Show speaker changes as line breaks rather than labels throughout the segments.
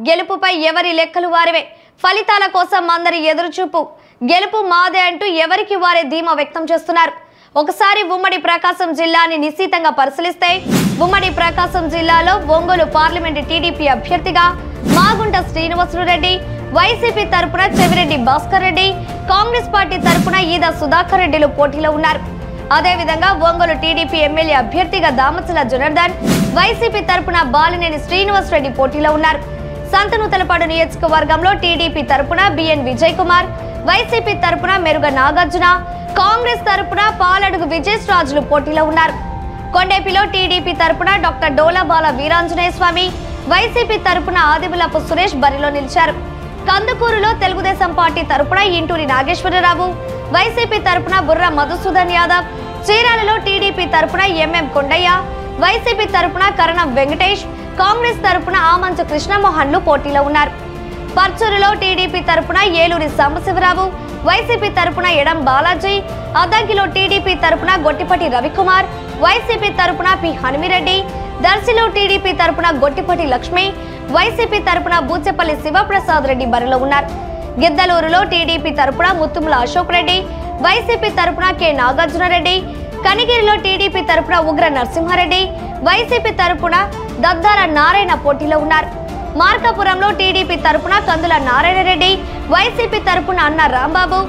గెలుపుపై ఎవరి లెక్కలు వారివే. ఫలితాల కోసం అందరి ఎదురుచూపు. గెలుపు మాదే అంటూ ఎవరికి వారే ధీమా వ్యక్తం చేస్తున్నారు. ఒకసారి ఉమ్మడి ప్రకాశం జిల్లాని నిశితంగా పరిశీలిస్తే ఉమ్మడి ప్రకాశం జిల్లాలో ఒంగోలు పార్లమెంటు టీడీపీ అభ్యర్థిగా మాగుంట శ్రీనివాసులురెడ్డి, వైసీపీ తరపున చెవిరెడ్డి భాస్కర్ రెడ్డి, కాంగ్రెస్ పార్టీ తరపున ఈద సుధాకర్ రెడ్డిలు పోటీలో ఉన్నారు. అదేవిధంగా ఒంగోలు టీడీపీ ఎమ్మెల్యే అభ్యర్థిగా దామచల జనార్దన్, వైసీపీ తరపున బాలినేని శ్రీనివాసరెడ్డి పోటీలో ఉన్నారు. సంతనూతలపాడు నియోజకవర్గంలో టీడీపీ తరపున బిఎన్ విజయ్ కుమార్, వైసీపీ తరపున మెరుగ నాగార్జున, కాంగ్రెస్ తరపున పాలడుగు విజయరాజులు పోటీలో ఉన్నారు. కొండేపిలో టీడీపీ తరపున డాక్టర్ డోలాబాల వీరాంజనేయ స్వామి, వైసీపీ తరపున ఆదిమూలపు సురేష్ బరిలో నిలిచారు. కందుకూరులో తెలుగుదేశం పార్టీ తరపున ఇంటూరి నాగేశ్వరరావు, వైసీపీ తరపున బుర్ర మధుసూదన్ యాదవ్, చీరాలలో టీడీపీ తరపున ఎంఎం కొండయ్య, వైసీపీ తరపున కరణం వెంకటేష్, కాంగ్రెస్ తరపున ఆమంచు కృష్ణమోహన్లు పోటీలో ఉన్నారు. పర్చూరులో టీడీపీ తరపున ఏలూరి సాంబశివరావు, వైసీపీ తరపున ఎడం బాలాజీ, అద్దంకిలో టీడీపీ తరపున గొట్టిపటి రవికుమార్, వైసీపీ తరపున పి హనుమిరెడ్డి, దర్శిలో టీడీపీ తరపున గొట్టిపటి లక్ష్మి, వైసీపీ తరపున బూచెపల్లి శివప్రసాద్ రెడ్డి బరిలో ఉన్నారు. గిద్దలూరులో టీడీపీ తరపున ముత్తుముల అశోక్ రెడ్డి, వైసీపీ తరపున కె నాగార్జునరెడ్డి, కనిగిరిలో టీడీపీ తరపున ఉగ్ర నరసింహారెడ్డి, వైసీపీ తరపున దద్దాల నారాయణ పోటీలో ఉన్నారు. మార్కాపురంలో టీడీపీ తరపున కందుల నారాయణరెడ్డి, వైసీపీ తరపున అన్న రాంబాబు,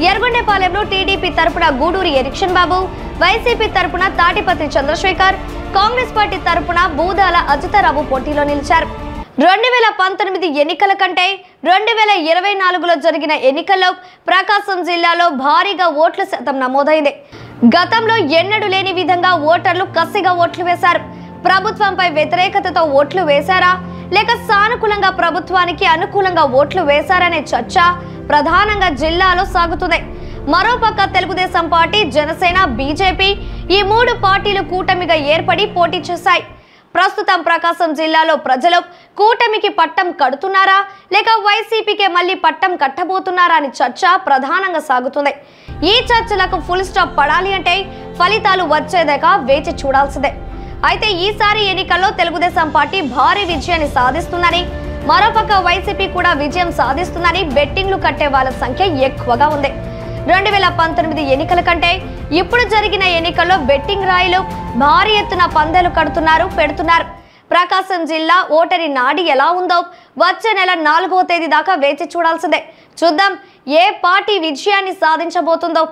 ఎర్రగొండపాలెంలో టీడీపీ తరపున గూడూరి ఎరిక్షన్ బాబు, వైసీపీ తరపున తాటిపత్రి చంద్రశేఖర్, కాంగ్రెస్ పార్టీ తరపున బూదాల అజితరావు పోటీలో నిలిచారు. 2019 ఎన్నికల కంటే 2024లో జరిగిన ఎన్నికల్లో ప్రకాశం జిల్లాలో భారీగా ఓట్ల శాతం నమోదైంది. గతంలో ఎన్నడూ లేని విధంగా ఓటర్లు కసిగా ఓట్లు వేశారు. ప్రభుత్వంపై వ్యతిరేకతతో ఓట్లు వేశారా లేక సానుకూలంగా ప్రభుత్వానికి అనుకూలంగా ఓట్లు వేశారనే చర్చ ప్రధానంగా జిల్లాలో సాగుతుంది. మరోపక్క తెలుగుదేశం పార్టీ, జనసేన, బీజేపీ ఈ మూడు పార్టీలు కూటమిగా ఏర్పడి పోటీ చేశాయి. ప్రస్తుతం ప్రకాశం జిల్లాలో ప్రజలు కూటమికి పట్టం కడుతున్నారా లేక వైసీపీకే మళ్ళీ పట్టం కట్టబోతున్నారా అని చర్చ ప్రధానంగా సాగుతుంది. ఈ చర్చలకు ఫుల్ స్టాప్ పడాలి అంటే ఫలితాలు వచ్చేదాకా వేచి చూడాల్సిందే. అయితే ఈసారి ఎన్నికల్లో తెలుగుదేశం పార్టీ భారీ విజయాన్ని సాధిస్తుందని, మరోపక్క వైసీపీ కూడా విజయం సాధిస్తుందని బెట్టింగ్లు కట్టే వాళ్ళ సంఖ్య ఎక్కువగా ఉంది. 2019 ఎన్నికల కంటే ఇప్పుడు జరిగిన ఎన్నికల్లో బెట్టింగ్ రాయిలు భారీ ఎత్తున పందేలు పెడుతున్నారు. ప్రకాశం జిల్లా ఓటరి నాడి ఎలా ఉందో వచ్చే నెల 4వ తేదీ దాకా వేచి చూడాల్సిందే. చూద్దాం ఏ పార్టీ విజయాన్ని సాధించబోతుందో.